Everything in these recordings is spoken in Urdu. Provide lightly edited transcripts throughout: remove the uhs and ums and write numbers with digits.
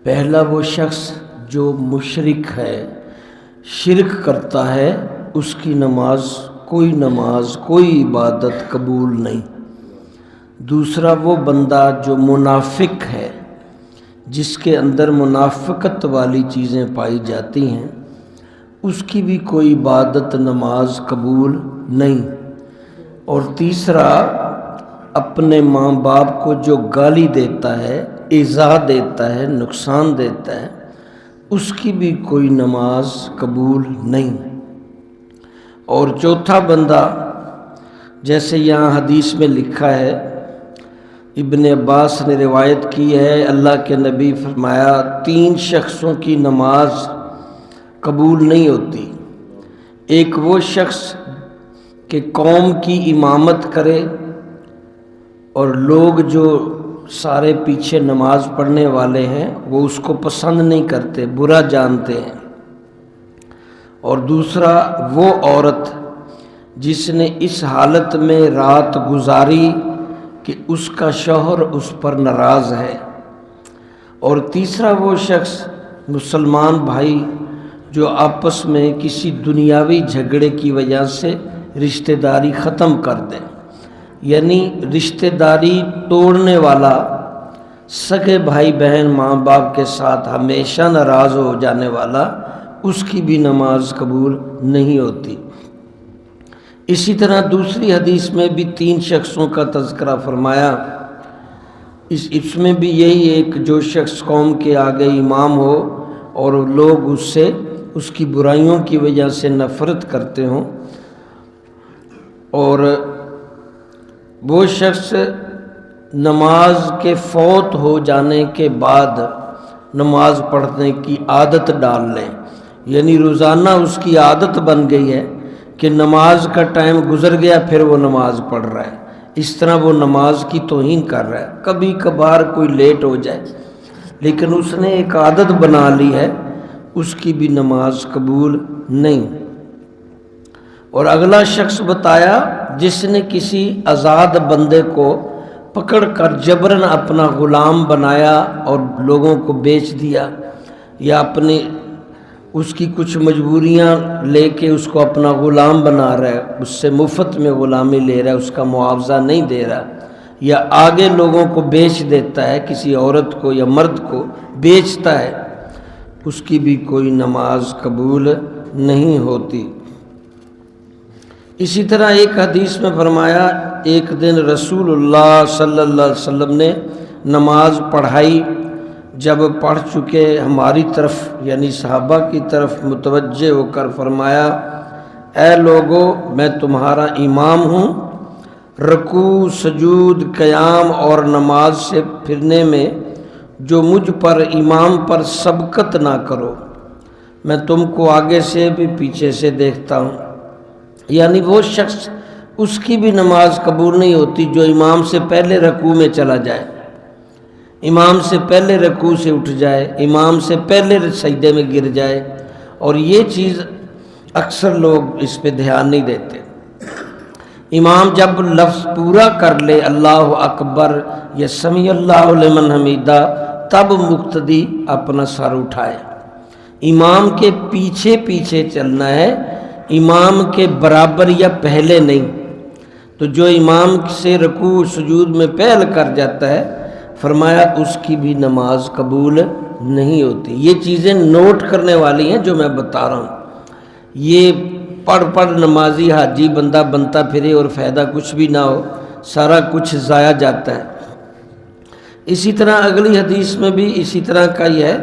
پہلا وہ شخص جو مشرک ہے، شرک کرتا ہے، اس کی نماز کوئی عبادت قبول نہیں۔ دوسرا وہ بندہ جو منافق ہے، جس کے اندر منافقت والی چیزیں پائی جاتی ہیں، اس کی بھی کوئی عبادت نماز قبول نہیں۔ اور تیسرا اپنے ماں باپ کو جو گالی دیتا ہے، ایذا دیتا ہے، نقصان دیتا ہے، اس کی بھی کوئی نماز قبول نہیں۔ اور چوتھا بندہ، جیسے یہاں حدیث میں لکھا ہے، ابن عباس نے روایت کی ہے، اللہ کے نبی فرمایا 3 شخصوں کی نماز قبول نہیں ہوتی۔ ایک وہ شخص کہ قوم کی امامت کرے اور لوگ جو سارے پیچھے نماز پڑھنے والے ہیں وہ اس کو پسند نہیں کرتے، برا جانتے ہیں۔ اور دوسرا وہ عورت جس نے اس حالت میں رات گزاری کہ اس کا شوہر اس پر ناراض ہے۔ اور تیسرا وہ شخص مسلمان بھائی جو آپس میں کسی دنیاوی جھگڑے کی وجہ سے رشتہ داری ختم کر دے، یعنی رشتہ داری توڑنے والا، سگے بھائی بہن ماں باپ کے ساتھ ہمیشہ ناراض ہو جانے والا، اس کی بھی نماز قبول نہیں ہوتی۔ اسی طرح دوسری حدیث میں بھی 3 شخصوں کا تذکرہ فرمایا، اس میں بھی یہی ایک جو شخص قوم کے آگے امام ہو اور لوگ اس کی برائیوں کی وجہ سے نفرت کرتے ہوں، اور وہ شخص نماز کے فوت ہو جانے کے بعد نماز پڑھنے کی عادت ڈال لیں، یعنی روزانہ اس کی عادت بن گئی ہے کہ نماز کا ٹائم گزر گیا پھر وہ نماز پڑھ رہا ہے، اس طرح وہ نماز کی توہین کر رہا ہے۔ کبھی کبھار کوئی لیٹ ہو جائے لیکن اس نے ایک عادت بنا لی ہے، اس کی بھی نماز قبول نہیں۔ اور اگلا شخص بتایا جس نے کسی آزاد بندے کو پکڑ کر جبراً اپنا غلام بنایا اور لوگوں کو بیچ دیا، یا اس کی کچھ مجبوریاں لے کے اس کو اپنا غلام بنا رہا ہے، اس سے مفت میں غلامی لے رہا ہے، اس کا معاوضہ نہیں دے رہا، یا آگے لوگوں کو بیچ دیتا ہے، کسی عورت کو یا مرد کو بیچتا ہے، اس کی بھی کوئی نماز قبول نہیں ہوتی۔ اسی طرح ایک حدیث میں فرمایا، ایک دن رسول اللہ صلی اللہ علیہ وسلم نے نماز پڑھائی، جب پڑھ چکے ہماری طرف یعنی صحابہ کی طرف متوجہ ہو کر فرمایا، اے لوگو میں تمہارا امام ہوں، رکوع سجود قیام اور نماز سے پھرنے میں جو مجھ پر امام پر سبقت نہ کرو، میں تم کو آگے سے بھی پیچھے سے دیکھتا ہوں۔ یعنی وہ شخص، اس کی بھی نماز قبول نہیں ہوتی جو امام سے پہلے رکوع میں چلا جائے، امام سے پہلے رکوع سے اٹھ جائے، امام سے پہلے سجدے میں گر جائے، اور یہ چیز اکثر لوگ اس پہ دھیان نہیں دیتے۔ امام جب لفظ پورا کر لے اللہ اکبر یا سمیع اللہ لمن حمیدہ، تب مقتدی اپنا سر اٹھائے، امام کے پیچھے پیچھے چلنا ہے، امام کے برابر یا پہلے نہیں۔ تو جو امام سے رکوع سجود میں پہل کر جاتا ہے، فرمایا اس کی بھی نماز قبول نہیں ہوتی۔ یہ چیزیں نوٹ کرنے والی ہیں جو میں بتا رہا ہوں، یہ پڑھ نمازی حاجی بندہ بنتا پھرے اور فائدہ کچھ بھی نہ ہو، سارا کچھ ضائع جاتا ہے۔ اسی طرح اگلی حدیث میں بھی اسی طرح کا یہ ہے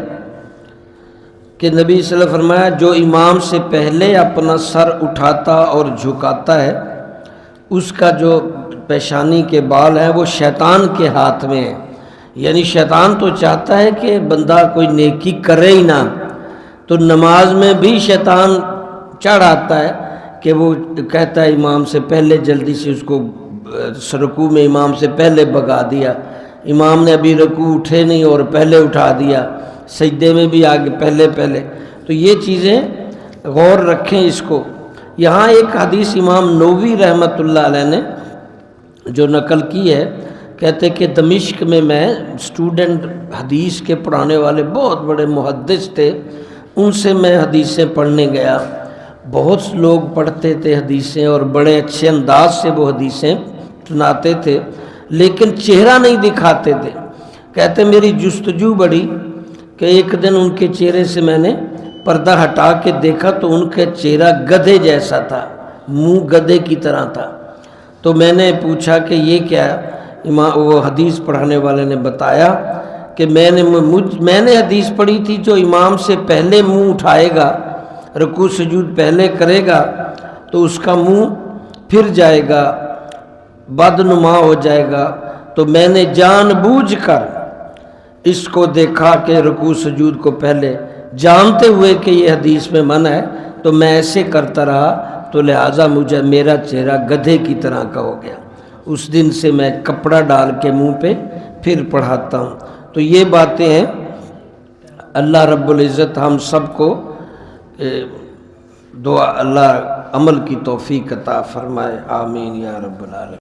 کہ نبی صلی اللہ علیہ وسلم فرمایا، جو امام سے پہلے اپنا سر اٹھاتا اور جھکاتا ہے، اس کا جو پیشانی کے بال ہیں وہ شیطان کے ہاتھ میں ہے، یعنی شیطان تو چاہتا ہے کہ بندہ کوئی نیکی کرے ہی نہ، تو نماز میں بھی شیطان چڑھ آتا ہے کہ وہ کہتا ہے امام سے پہلے جلدی سے اس کو رکوع میں امام سے پہلے بگا دیا، امام نے ابھی رکوع اٹھے نہیں اور پہلے اٹھا دیا، سجدے میں بھی آگے پہلے۔ تو یہ چیزیں غور رکھیں اس کو۔ یہاں ایک حدیث امام نووی رحمۃ اللہ علیہ نے جو نقل کی ہے کہتے کہ دمشق میں اسٹوڈنٹ حدیث کے پڑھانے والے بہت بڑے محدث تھے، ان سے میں حدیثیں پڑھنے گیا۔ بہت لوگ پڑھتے تھے حدیثیں اور بڑے اچھے انداز سے وہ حدیثیں سناتے تھے، لیکن چہرہ نہیں دکھاتے تھے۔ کہتے میری جستجو بڑی کہ ایک دن ان کے چہرے سے میں نے پردہ ہٹا کے دیکھا تو ان کا چہرہ گدھے جیسا تھا، منہ گدھے کی طرح تھا۔ تو میں نے پوچھا کہ یہ کیا ہے؟ وہ حدیث پڑھانے والے نے بتایا کہ میں نے حدیث پڑھی تھی جو امام سے پہلے منہ اٹھائے گا، رکوع سجود پہلے کرے گا تو اس کا منہ پھر جائے گا، بدنما ہو جائے گا۔ تو میں نے جان بوجھ کر اس کو دیکھا کہ رکوع سجود کو پہلے، جانتے ہوئے کہ یہ حدیث میں منع ہے، تو میں ایسے کرتا رہا، تو لہٰذا میرا چہرہ گدھے کی طرح کا ہو گیا۔ اس دن سے میں کپڑا ڈال کے منہ پہ پھر پڑھاتا ہوں۔ تو یہ باتیں ہیں۔ اللہ رب العزت ہم سب کو دعا اللہ عمل کی توفیق عطا فرمائے، آمین یا رب العالمین۔